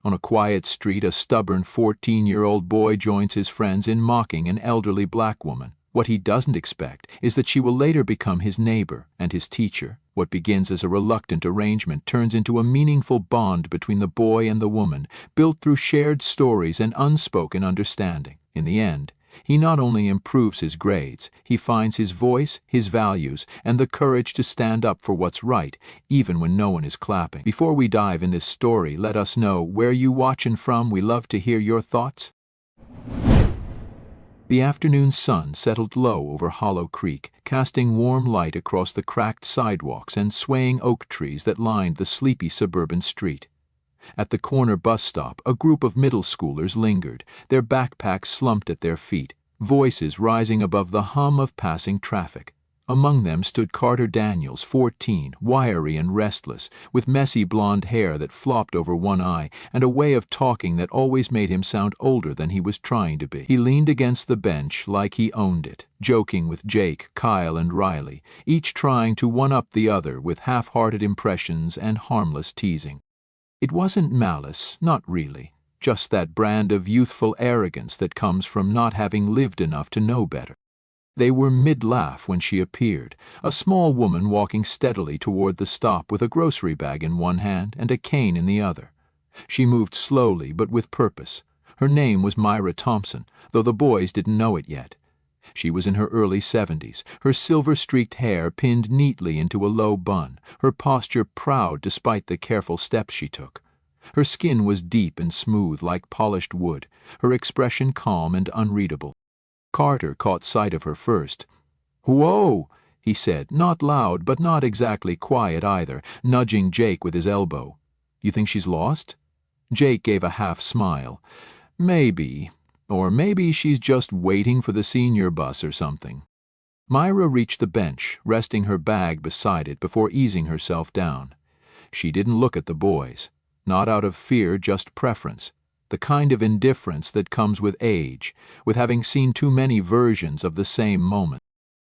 On a quiet street, a stubborn 14-year-old boy joins his friends in mocking an elderly black woman. What he doesn't expect is that she will later become his neighbor and his teacher. What begins as a reluctant arrangement turns into a meaningful bond between the boy and the woman, built through shared stories and unspoken understanding. In the end, he not only improves his grades, he finds his voice, his values, and the courage to stand up for what's right, even when no one is clapping. Before we dive in this story, let us know where you watching from. We love to hear your thoughts. The afternoon sun settled low over Hollow Creek, casting warm light across the cracked sidewalks and swaying oak trees that lined the sleepy suburban street. At the corner bus stop, a group of middle schoolers lingered, their backpacks slumped at their feet, voices rising above the hum of passing traffic. Among them stood Carter Daniels, 14, wiry and restless, with messy blonde hair that flopped over one eye and a way of talking that always made him sound older than he was trying to be. He leaned against the bench like he owned it, joking with Jake, Kyle, and Riley, each trying to one-up the other with half-hearted impressions and harmless teasing. It wasn't malice, not really, just that brand of youthful arrogance that comes from not having lived enough to know better. They were mid-laugh when she appeared, a small woman walking steadily toward the stop with a grocery bag in one hand and a cane in the other. She moved slowly but with purpose. Her name was Myra Thompson, though the boys didn't know it yet. She was in her early 70s, her silver-streaked hair pinned neatly into a low bun, her posture proud despite the careful steps she took. Her skin was deep and smooth like polished wood, her expression calm and unreadable. Carter caught sight of her first. "Whoa!" he said, not loud but not exactly quiet either, nudging Jake with his elbow. "You think she's lost?" Jake gave a half-smile. "Maybe. Or maybe she's just waiting for the senior bus or something." Myra reached the bench, resting her bag beside it before easing herself down. She didn't look at the boys. Not out of fear, just preference. The kind of indifference that comes with age, with having seen too many versions of the same moment.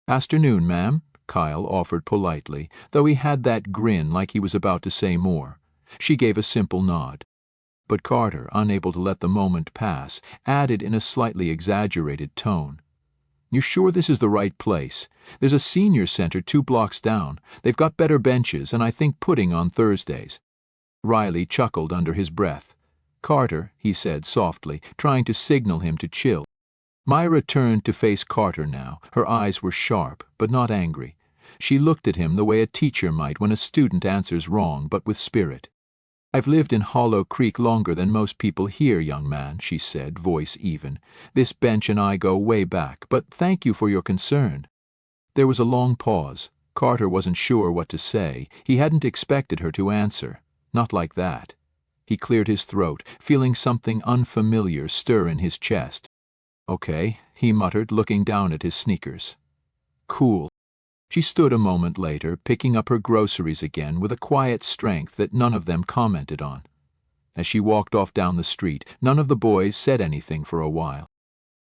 "Afternoon, ma'am," Kyle offered politely, though he had that grin like he was about to say more. She gave a simple nod. But Carter, unable to let the moment pass, added in a slightly exaggerated tone, "You sure this is the right place? There's a senior center 2 blocks down. They've got better benches and I think pudding on Thursdays." Riley chuckled under his breath. "Carter," he said softly, trying to signal him to chill. Myra turned to face Carter now. Her eyes were sharp, but not angry. She looked at him the way a teacher might when a student answers wrong, but with spirit. "I've lived in Hollow Creek longer than most people here, young man," she said, voice even. "This bench and I go way back, but thank you for your concern." There was a long pause. Carter wasn't sure what to say. He hadn't expected her to answer. Not like that. He cleared his throat, feeling something unfamiliar stir in his chest. "Okay," he muttered, looking down at his sneakers. "Cool." She stood a moment later, picking up her groceries again with a quiet strength that none of them commented on. As she walked off down the street, none of the boys said anything for a while.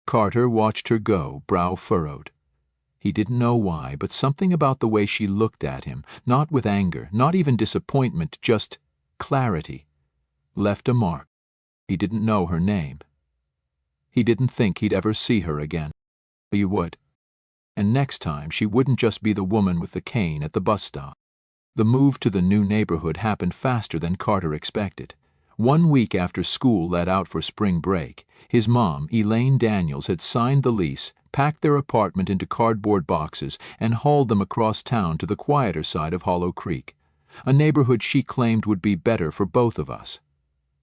Carter watched her go, brow furrowed. He didn't know why, but something about the way she looked at him, not with anger, not even disappointment, just clarity, left a mark. He didn't know her name. He didn't think he'd ever see her again. He would. And next time she wouldn't just be the woman with the cane at the bus stop. The move to the new neighborhood happened faster than Carter expected. 1 week after school let out for spring break, his mom, Elaine Daniels, had signed the lease, packed their apartment into cardboard boxes, and hauled them across town to the quieter side of Hollow Creek, a neighborhood she claimed would be better for both of us.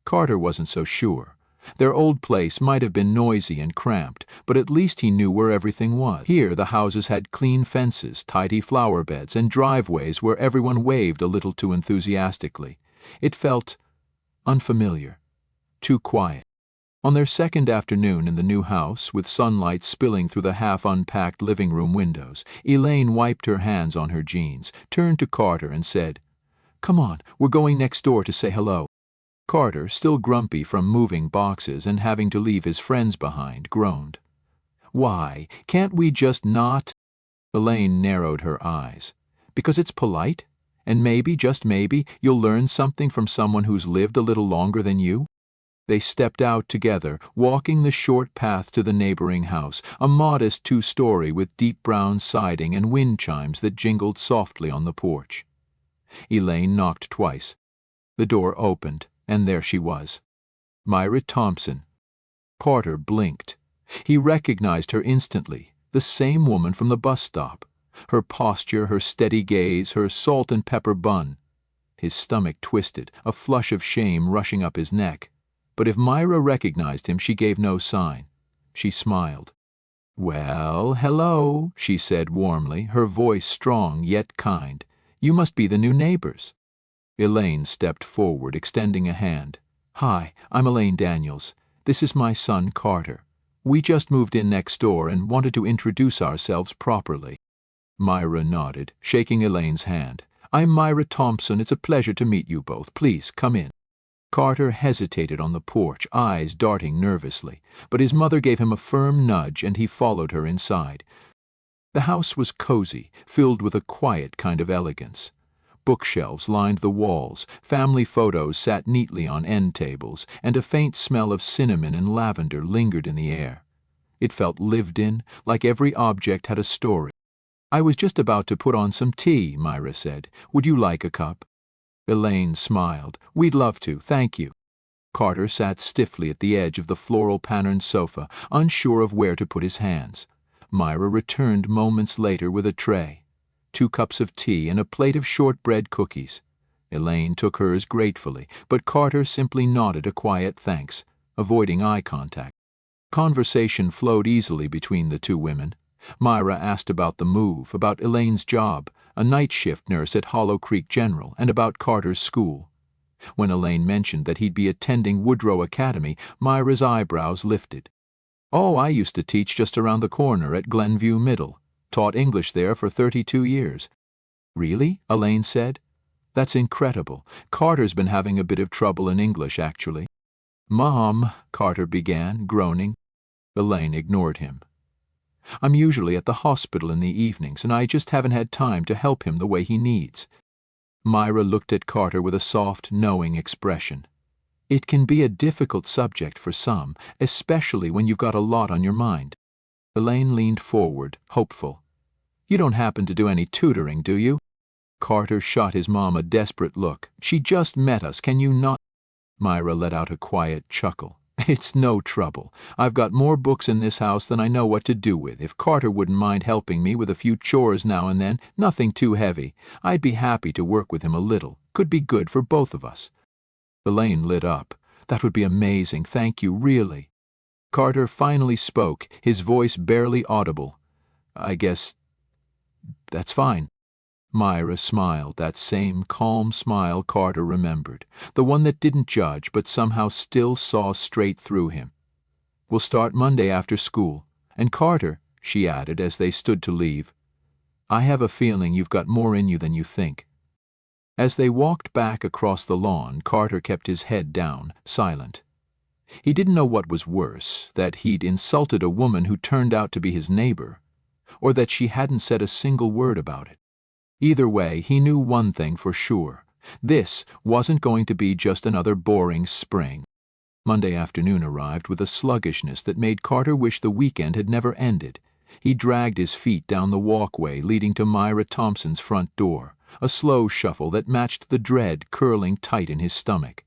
Carter wasn't so sure. Their old place might have been noisy and cramped, but at least he knew where everything was. Here the houses had clean fences, tidy flower beds, and driveways where everyone waved a little too enthusiastically. It felt unfamiliar, too quiet. On their second afternoon in the new house, with sunlight spilling through the half-unpacked living room windows, Elaine wiped her hands on her jeans, turned to Carter and said, "Come on, we're going next door to say hello." Carter, still grumpy from moving boxes and having to leave his friends behind, groaned. "Why, can't we just not?" Elaine narrowed her eyes. "Because it's polite? And maybe, just maybe, you'll learn something from someone who's lived a little longer than you?" They stepped out together, walking the short path to the neighboring house, a modest two-story with deep brown siding and wind chimes that jingled softly on the porch. Elaine knocked twice. The door opened, and there she was. Myra Thompson. Carter blinked. He recognized her instantly, the same woman from the bus stop. Her posture, her steady gaze, her salt and pepper bun. His stomach twisted, a flush of shame rushing up his neck. But if Myra recognized him, she gave no sign. She smiled. "Well, hello," she said warmly, her voice strong yet kind. "You must be the new neighbors." Elaine stepped forward, extending a hand. "Hi, I'm Elaine Daniels. This is my son, Carter. We just moved in next door and wanted to introduce ourselves properly." Myra nodded, shaking Elaine's hand. "I'm Myra Thompson. It's a pleasure to meet you both. Please, come in." Carter hesitated on the porch, eyes darting nervously, but his mother gave him a firm nudge and he followed her inside. The house was cozy, filled with a quiet kind of elegance. Bookshelves lined the walls, family photos sat neatly on end tables, and a faint smell of cinnamon and lavender lingered in the air. It felt lived in, like every object had a story. "I was just about to put on some tea," Myra said. "Would you like a cup?" Elaine smiled. "We'd love to, thank you." Carter sat stiffly at the edge of the floral-patterned sofa, unsure of where to put his hands. Myra returned moments later with a tray. 2 cups of tea and a plate of shortbread cookies. Elaine took hers gratefully, but Carter simply nodded a quiet thanks, avoiding eye contact. Conversation flowed easily between the two women. Myra asked about the move, about Elaine's job, a night shift nurse at Hollow Creek General, and about Carter's school. When Elaine mentioned that he'd be attending Woodrow Academy, Myra's eyebrows lifted. "Oh, I used to teach just around the corner at Glenview Middle. Taught English there for 32 years. "Really?" Elaine said. "That's incredible. Carter's been having a bit of trouble in English, actually." "Mom," Carter began, groaning. Elaine ignored him. "I'm usually at the hospital in the evenings, and I just haven't had time to help him the way he needs." Myra looked at Carter with a soft, knowing expression. "It can be a difficult subject for some, especially when you've got a lot on your mind." Elaine leaned forward, hopeful. "You don't happen to do any tutoring, do you?" Carter shot his mom a desperate look. "She just met us, can you not—" Myra let out a quiet chuckle. "It's no trouble. I've got more books in this house than I know what to do with. If Carter wouldn't mind helping me with a few chores now and then, nothing too heavy, I'd be happy to work with him a little. Could be good for both of us." Elaine lit up. "That would be amazing, thank you, really." Carter finally spoke, his voice barely audible. "I guess that's fine." Myra smiled, that same calm smile Carter remembered, the one that didn't judge but somehow still saw straight through him. "We'll start Monday after school. And Carter," she added as they stood to leave, "I have a feeling you've got more in you than you think." As they walked back across the lawn, Carter kept his head down, silent. He didn't know what was worse, that he'd insulted a woman who turned out to be his neighbor, or that she hadn't said a single word about it. Either way, he knew one thing for sure. This wasn't going to be just another boring spring. Monday afternoon arrived with a sluggishness that made Carter wish the weekend had never ended. He dragged his feet down the walkway leading to Myra Thompson's front door, a slow shuffle that matched the dread curling tight in his stomach.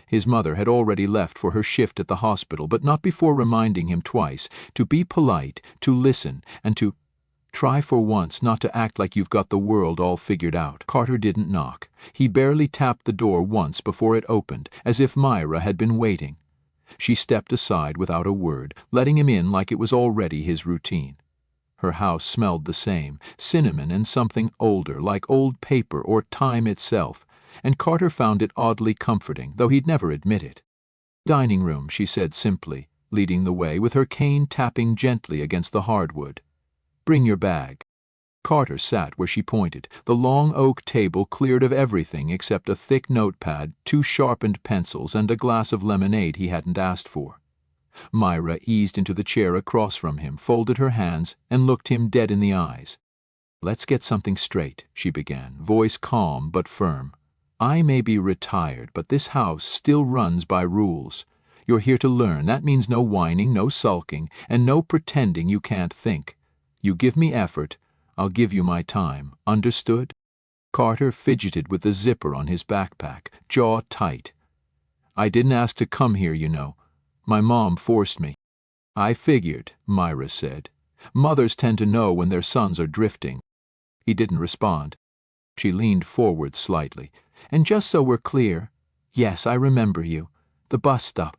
His mother had already left for her shift at the hospital, but not before reminding him twice to be polite, to listen, and to try for once not to act like you've got the world all figured out. Carter didn't knock. He barely tapped the door once before it opened, as if Myra had been waiting. She stepped aside without a word, letting him in like it was already his routine. Her house smelled the same, cinnamon and something older, like old paper or time itself, and Carter found it oddly comforting, though he'd never admit it. "Dining room," she said simply, leading the way, with her cane tapping gently against the hardwood. "Bring your bag." Carter sat where she pointed, the long oak table cleared of everything except a thick notepad, 2 sharpened pencils, and a glass of lemonade he hadn't asked for. Myra eased into the chair across from him, folded her hands, and looked him dead in the eyes. "Let's get something straight," she began, voice calm but firm. "I may be retired, but this house still runs by rules. You're here to learn. That means no whining, no sulking, and no pretending you can't think. You give me effort, I'll give you my time. Understood?" Carter fidgeted with the zipper on his backpack, jaw tight. "I didn't ask to come here, you know. My mom forced me." "I figured," Myra said. "Mothers tend to know when their sons are drifting." He didn't respond. She leaned forward slightly. "And just so we're clear, yes, I remember you. The bus stop."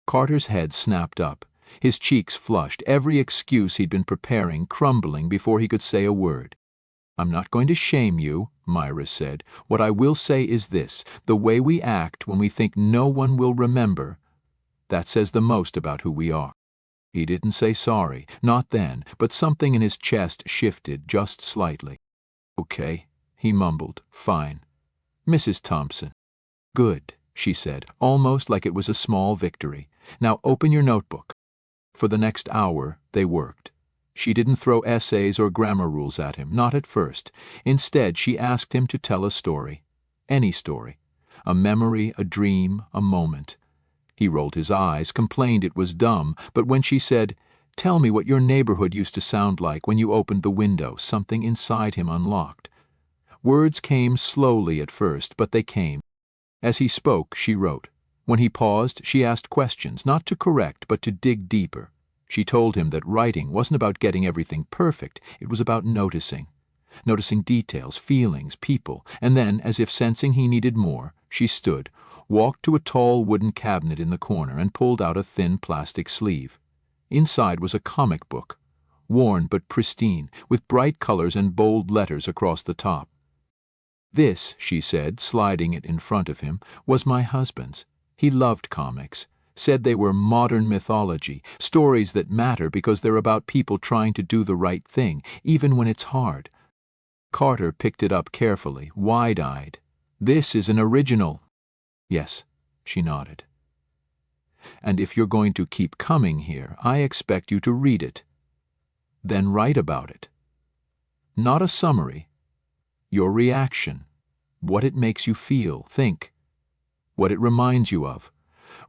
Carter's head snapped up. His cheeks flushed, every excuse he'd been preparing crumbling before he could say a word. "I'm not going to shame you," Myra said. "What I will say is this: the way we act when we think no one will remember, that says the most about who we are." He didn't say sorry, not then, but something in his chest shifted just slightly. "Okay," he mumbled. "Fine. Mrs. Thompson." "Good," she said, almost like it was a small victory. "Now open your notebook." For the next hour, they worked. She didn't throw essays or grammar rules at him, not at first. Instead, she asked him to tell a story. Any story. A memory, a dream, a moment. He rolled his eyes, complained it was dumb, but when she said, "Tell me what your neighborhood used to sound like when you opened the window," something inside him unlocked. Words came slowly at first, but they came. As he spoke, she wrote. When he paused, she asked questions, not to correct, but to dig deeper. She told him that writing wasn't about getting everything perfect, it was about noticing. Noticing details, feelings, people, and then, as if sensing he needed more, she stood, walked to a tall wooden cabinet in the corner and pulled out a thin plastic sleeve. Inside was a comic book, worn but pristine, with bright colors and bold letters across the top. "This," she said, sliding it in front of him, "was my husband's. He loved comics, said they were modern mythology, stories that matter because they're about people trying to do the right thing, even when it's hard." Carter picked it up carefully, wide-eyed. "This is an original." "Yes," she nodded. "And if you're going to keep coming here, I expect you to read it. Then write about it. Not a summary. Your reaction. What it makes you feel, think. What it reminds you of.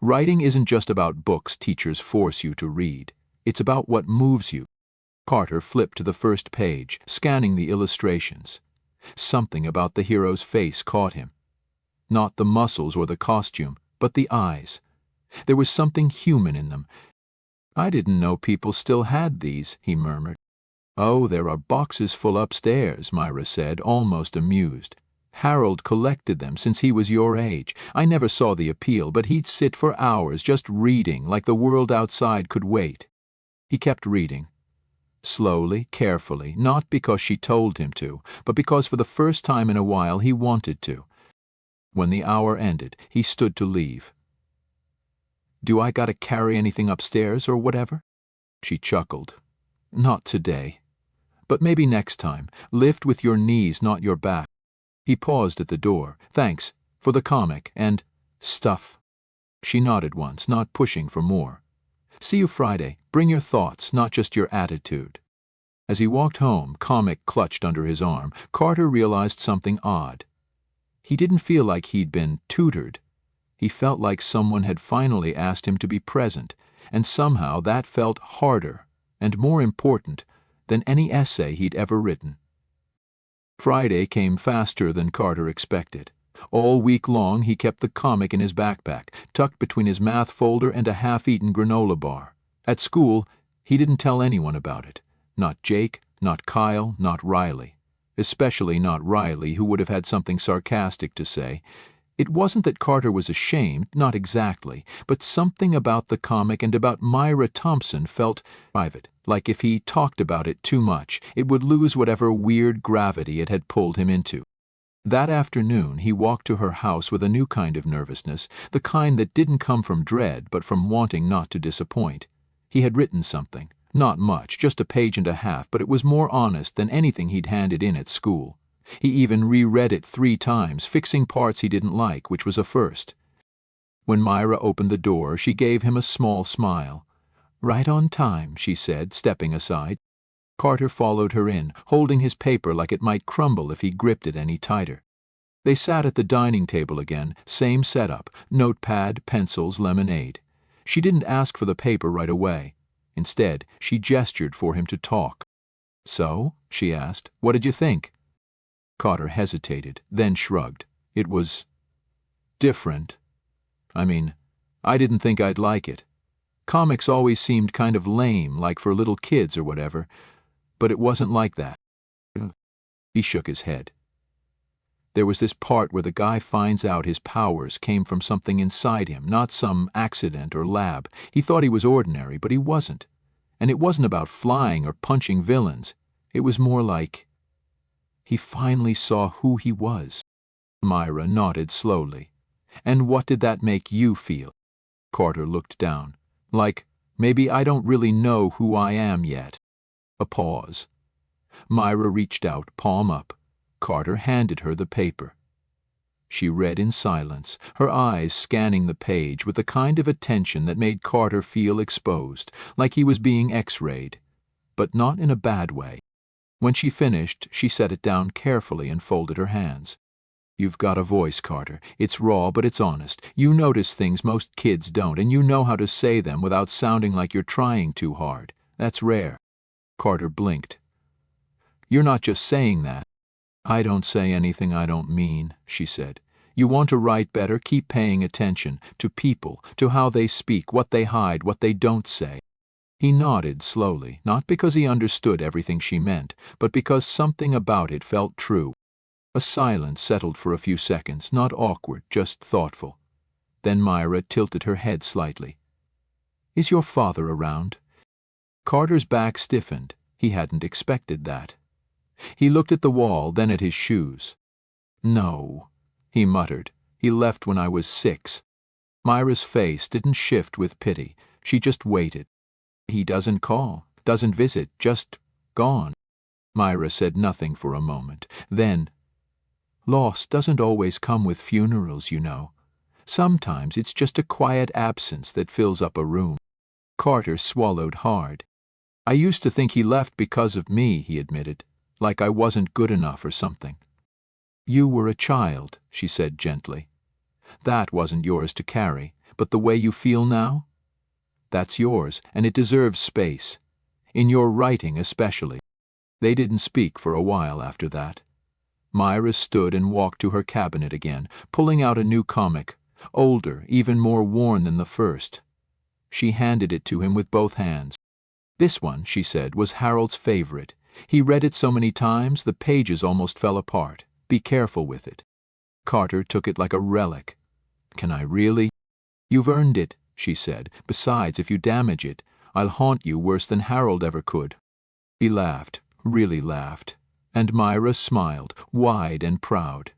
Writing isn't just about books teachers force you to read. It's about what moves you." Carter flipped to the first page, scanning the illustrations. Something about the hero's face caught him. Not the muscles or the costume, but the eyes. There was something human in them. "I didn't know people still had these," he murmured. "Oh, there are boxes full upstairs," Myra said, almost amused. "Harold collected them since he was your age. I never saw the appeal, but he'd sit for hours just reading like the world outside could wait." He kept reading. Slowly, carefully, not because she told him to, but because for the first time in a while he wanted to. When the hour ended, he stood to leave. "Do I gotta carry anything upstairs or whatever?" She chuckled. "Not today. But maybe next time. Lift with your knees, not your back." He paused at the door. "Thanks. For the comic, and stuff." She nodded once, not pushing for more. "See you Friday. Bring your thoughts, not just your attitude." As he walked home, comic clutched under his arm, Carter realized something odd. He didn't feel like he'd been tutored. He felt like someone had finally asked him to be present, and somehow that felt harder and more important than any essay he'd ever written. Friday came faster than Carter expected. All week long he kept the comic in his backpack, tucked between his math folder and a half-eaten granola bar. At school, he didn't tell anyone about it. Not Jake, not Kyle, not Riley. Especially not Riley, who would have had something sarcastic to say. It wasn't that Carter was ashamed, not exactly, but something about the comic and about Myra Thompson felt private, like if he talked about it too much, it would lose whatever weird gravity it had pulled him into. That afternoon he walked to her house with a new kind of nervousness, the kind that didn't come from dread but from wanting not to disappoint. He had written something, not much, just a page and a half, but it was more honest than anything he'd handed in at school. He even reread it 3 times, fixing parts he didn't like, which was a first. When Myra opened the door, she gave him a small smile. "Right on time," she said, stepping aside. Carter followed her in, holding his paper like it might crumble if he gripped it any tighter. They sat at the dining table again, same setup, notepad, pencils, lemonade. She didn't ask for the paper right away. Instead, she gestured for him to talk. "So?" she asked. "What did you think?" Carter hesitated, then shrugged. "It was different. I mean, I didn't think I'd like it. Comics always seemed kind of lame, like for little kids or whatever, but it wasn't like that." He shook his head. "There was this part where the guy finds out his powers came from something inside him, not some accident or lab. He thought he was ordinary, but he wasn't. And it wasn't about flying or punching villains. It was more like he finally saw who he was." Myra nodded slowly. "And what did that make you feel?" Carter looked down. "Like, maybe I don't really know who I am yet." A pause. Myra reached out, palm up. Carter handed her the paper. She read in silence, her eyes scanning the page with the kind of attention that made Carter feel exposed, like he was being X-rayed, but not in a bad way. When she finished, she set it down carefully and folded her hands. "You've got a voice, Carter. It's raw, but it's honest. You notice things most kids don't, and you know how to say them without sounding like you're trying too hard. That's rare." Carter blinked. "You're not just saying that." "I don't say anything I don't mean," she said. "You want to write better? Keep paying attention to people, to how they speak, what they hide, what they don't say." He nodded slowly, not because he understood everything she meant, but because something about it felt true. A silence settled for a few seconds, not awkward, just thoughtful. Then Myra tilted her head slightly. "Is your father around?" Carter's back stiffened. He hadn't expected that. He looked at the wall, then at his shoes. "No," he muttered. "He left when I was 6. Myra's face didn't shift with pity. She just waited. "He doesn't call, doesn't visit, just gone." Myra said nothing for a moment. Then, "Loss doesn't always come with funerals, you know. Sometimes it's just a quiet absence that fills up a room." Carter swallowed hard. "I used to think he left because of me," he admitted, "like I wasn't good enough or something." "You were a child," she said gently. "That wasn't yours to carry, but the way you feel now? That's yours, and it deserves space. In your writing especially." They didn't speak for a while after that. Myra stood and walked to her cabinet again, pulling out a new comic, older, even more worn than the first. She handed it to him with both hands. "This one," she said, "was Harold's favorite. He read it so many times the pages almost fell apart. Be careful with it." Carter took it like a relic. "Can I really?" "You've earned it," she said. "Besides, if you damage it, I'll haunt you worse than Harold ever could." He laughed, really laughed, and Myra smiled, wide and proud.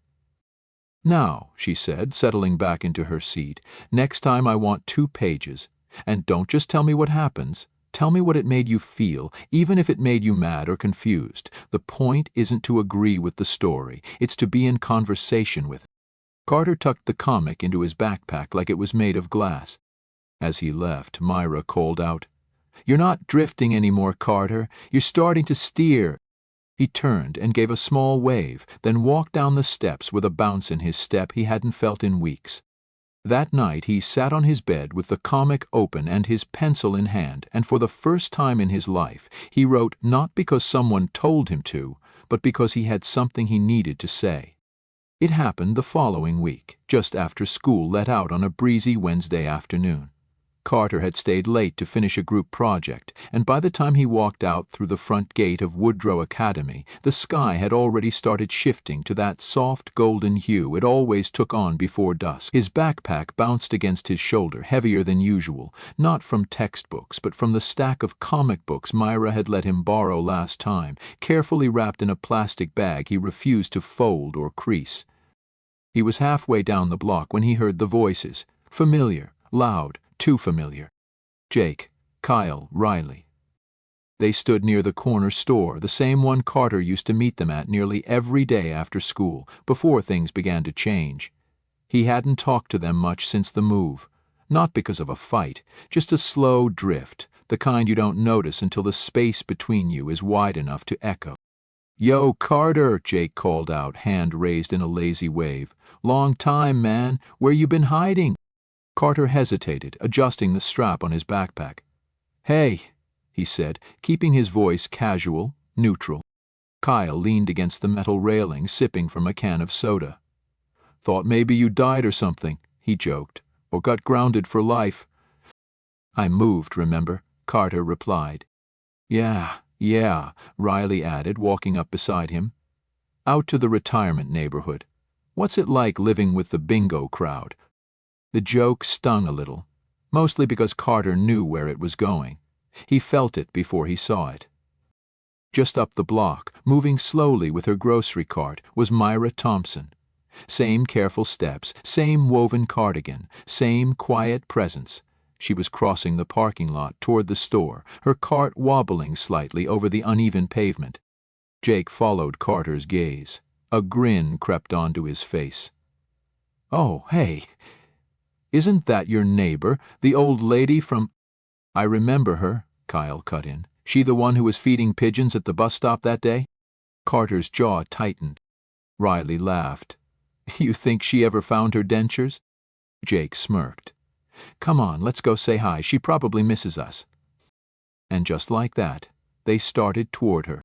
"Now," she said, settling back into her seat, "next time I want 2 pages. And don't just tell me what happens. Tell me what it made you feel, even if it made you mad or confused. The point isn't to agree with the story, it's to be in conversation with it." Carter tucked the comic into his backpack like it was made of glass. As he left, Myra called out, "You're not drifting anymore, Carter. You're starting to steer." He turned and gave a small wave, then walked down the steps with a bounce in his step he hadn't felt in weeks. That night he sat on his bed with the comic open and his pencil in hand, and for the first time in his life he wrote not because someone told him to, but because he had something he needed to say. It happened the following week, just after school let out on a breezy Wednesday afternoon. Carter had stayed late to finish a group project, and by the time he walked out through the front gate of Woodrow Academy, the sky had already started shifting to that soft golden hue it always took on before dusk. His backpack bounced against his shoulder, heavier than usual, not from textbooks, but from the stack of comic books Myra had let him borrow last time, carefully wrapped in a plastic bag he refused to fold or crease. He was halfway down the block when he heard the voices, familiar, loud, too familiar. Jake, Kyle, Riley. They stood near the corner store, the same one Carter used to meet them at nearly every day after school, before things began to change. He hadn't talked to them much since the move. Not because of a fight, just a slow drift, the kind you don't notice until the space between you is wide enough to echo. "Yo, Carter," Jake called out, hand raised in a lazy wave. "Long time, man. Where you been hiding?" Carter hesitated, adjusting the strap on his backpack. "Hey," he said, keeping his voice casual, neutral. Kyle leaned against the metal railing, sipping from a can of soda. "Thought maybe you died or something," he joked, "or got grounded for life." "I moved, remember?" Carter replied. Yeah, Riley added, walking up beside him. "Out to the retirement neighborhood. What's it like living with the bingo crowd?" The joke stung a little, mostly because Carter knew where it was going. He felt it before he saw it. Just up the block, moving slowly with her grocery cart, was Myra Thompson. Same careful steps, same woven cardigan, same quiet presence. She was crossing the parking lot toward the store, her cart wobbling slightly over the uneven pavement. Jake followed Carter's gaze. A grin crept onto his face. "Oh, hey, isn't that your neighbor, the old lady from—" "I remember her," Kyle cut in. "She the one who was feeding pigeons at the bus stop that day?" Carter's jaw tightened. Riley laughed. "You think she ever found her dentures?" Jake smirked. "Come on, let's go say hi. She probably misses us." And just like that, they started toward her.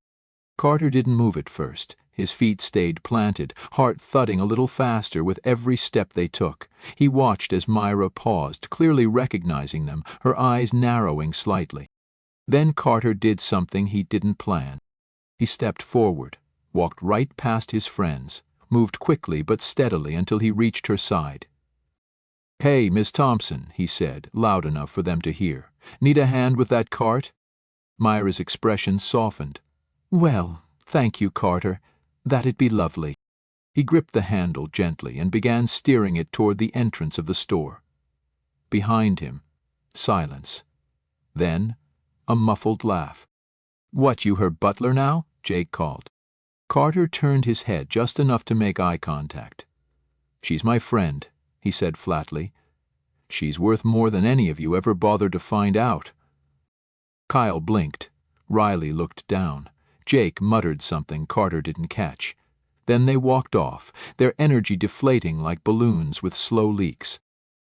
Carter didn't move at first. His feet stayed planted, heart thudding a little faster with every step they took. He watched as Myra paused, clearly recognizing them, her eyes narrowing slightly. Then Carter did something he didn't plan. He stepped forward, walked right past his friends, moved quickly but steadily until he reached her side. "Hey, Miss Thompson," he said, loud enough for them to hear. "Need a hand with that cart?" Myra's expression softened. "Well, thank you, Carter. That'd be lovely." He gripped the handle gently and began steering it toward the entrance of the store. Behind him, silence. Then, a muffled laugh. "What, you her butler now?" Jake called. Carter turned his head just enough to make eye contact. "She's my friend," he said flatly. "She's worth more than any of you ever bothered to find out." Kyle blinked. Riley looked down. Jake muttered something Carter didn't catch. Then they walked off, their energy deflating like balloons with slow leaks.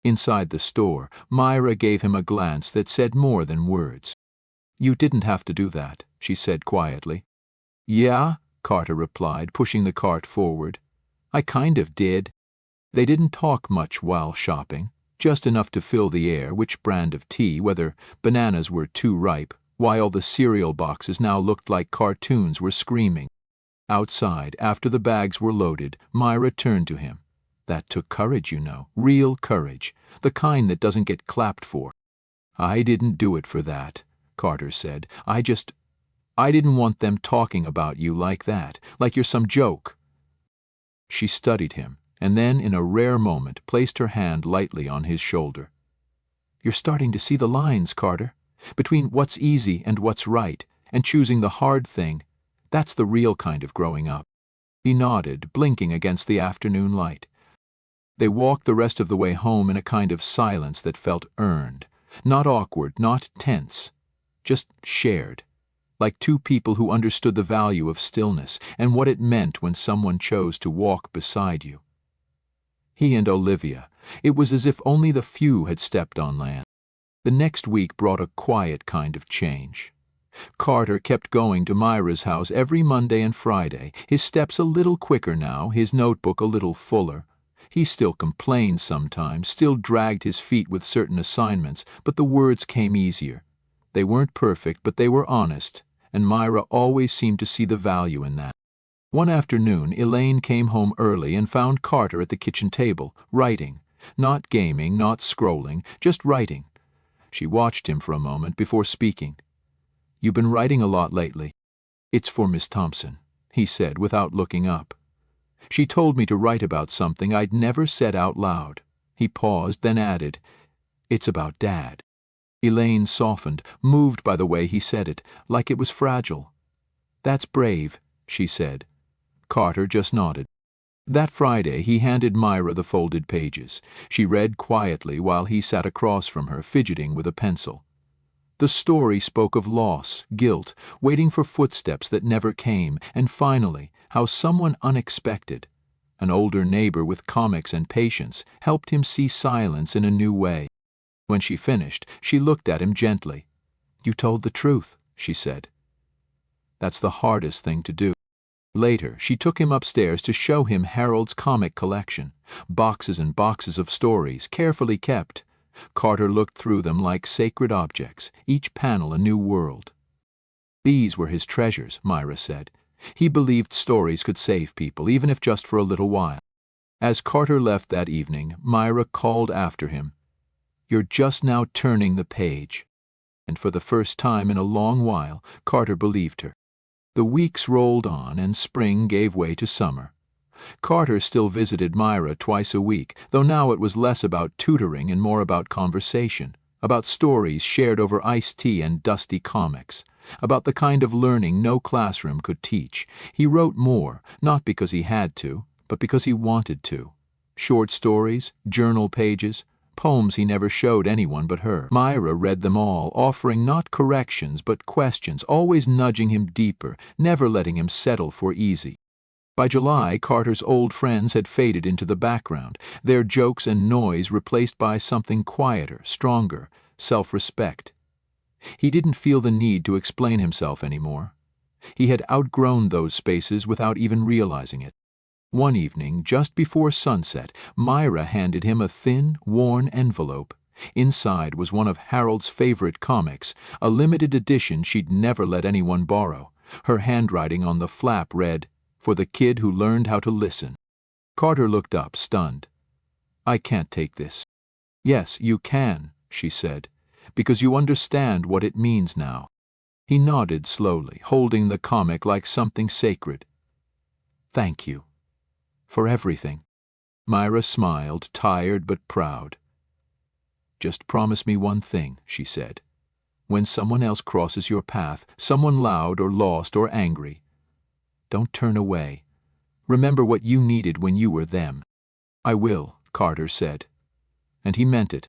Inside the store, Myra gave him a glance that said more than words. "You didn't have to do that," she said quietly. "Yeah," Carter replied, pushing the cart forward. "I kind of did." They didn't talk much while shopping, just enough to fill the air, which brand of tea, whether bananas were too ripe, while the cereal boxes now looked like cartoons were screaming. Outside, after the bags were loaded, Myra turned to him. "That took courage, you know, real courage, the kind that doesn't get clapped for." "I didn't do it for that," Carter said. I didn't want them talking about you like that, like you're some joke." She studied him, and then in a rare moment placed her hand lightly on his shoulder. "You're starting to see the lines, Carter. Between what's easy and what's right, and choosing the hard thing, that's the real kind of growing up." He nodded, blinking against the afternoon light. They walked the rest of the way home in a kind of silence that felt earned, not awkward, not tense, just shared, like two people who understood the value of stillness and what it meant when someone chose to walk beside you. He and Olivia, it was as if only the few had stepped on land. The next week brought a quiet kind of change. Carter kept going to Myra's house every Monday and Friday, his steps a little quicker now, his notebook a little fuller. He still complained sometimes, still dragged his feet with certain assignments, but the words came easier. They weren't perfect, but they were honest, and Myra always seemed to see the value in that. One afternoon, Elaine came home early and found Carter at the kitchen table, writing. Not gaming, not scrolling, just writing. She watched him for a moment before speaking. "You've been writing a lot lately." "It's for Miss Thompson," he said without looking up. "She told me to write about something I'd never said out loud." He paused, then added, "It's about Dad." Elaine softened, moved by the way he said it, like it was fragile. "That's brave," she said. Carter just nodded. That Friday he handed Myra the folded pages. She read quietly while he sat across from her, fidgeting with a pencil. The story spoke of loss, guilt, waiting for footsteps that never came, and finally, how someone unexpected, An older neighbor with comics and patience helped him see silence in a new way. When she finished, she looked at him gently. "You told the truth," she said. "That's the hardest thing to do." Later, she took him upstairs to show him Harold's comic collection, boxes and boxes of stories, carefully kept. Carter looked through them like sacred objects, each panel a new world. "These were his treasures," Myra said. "He believed stories could save people, even if just for a little while." As Carter left that evening, Myra called after him, "You're just now turning the page." And for the first time in a long while, Carter believed her. The weeks rolled on, and spring gave way to summer. Carter still visited Myra twice a week, though now it was less about tutoring and more about conversation, about stories shared over iced tea and dusty comics, about the kind of learning no classroom could teach. He wrote more, not because he had to, but because he wanted to. Short stories, journal pages, poems he never showed anyone but her. Myra read them all, offering not corrections but questions, always nudging him deeper, never letting him settle for easy. By July, Carter's old friends had faded into the background, their jokes and noise replaced by something quieter, stronger, self-respect. He didn't feel the need to explain himself anymore. He had outgrown those spaces without even realizing it. One evening, just before sunset, Myra handed him a thin, worn envelope. Inside was one of Harold's favorite comics, a limited edition she'd never let anyone borrow. Her handwriting on the flap read, "For the kid who learned how to listen." Carter looked up, stunned. "I can't take this." "Yes, you can," she said, "because you understand what it means now." He nodded slowly, holding the comic like something sacred. "Thank you. For everything." Myra smiled, tired but proud. "Just promise me one thing," she said. "When someone else crosses your path, someone loud or lost or angry, don't turn away. Remember what you needed when you were them." "I will," Carter said. And he meant it.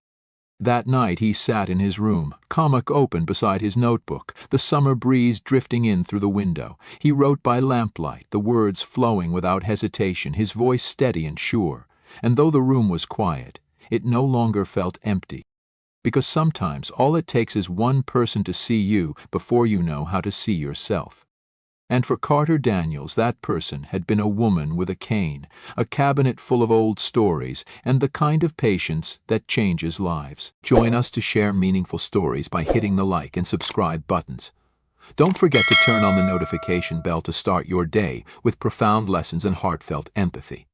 That night he sat in his room, comic open beside his notebook, the summer breeze drifting in through the window. He wrote by lamplight, the words flowing without hesitation, his voice steady and sure. And though the room was quiet, it no longer felt empty. Because sometimes all it takes is one person to see you before you know how to see yourself. And for Carter Daniels, that person had been a woman with a cane, a cabinet full of old stories, and the kind of patience that changes lives. Join us to share meaningful stories by hitting the like and subscribe buttons. Don't forget to turn on the notification bell to start your day with profound lessons and heartfelt empathy.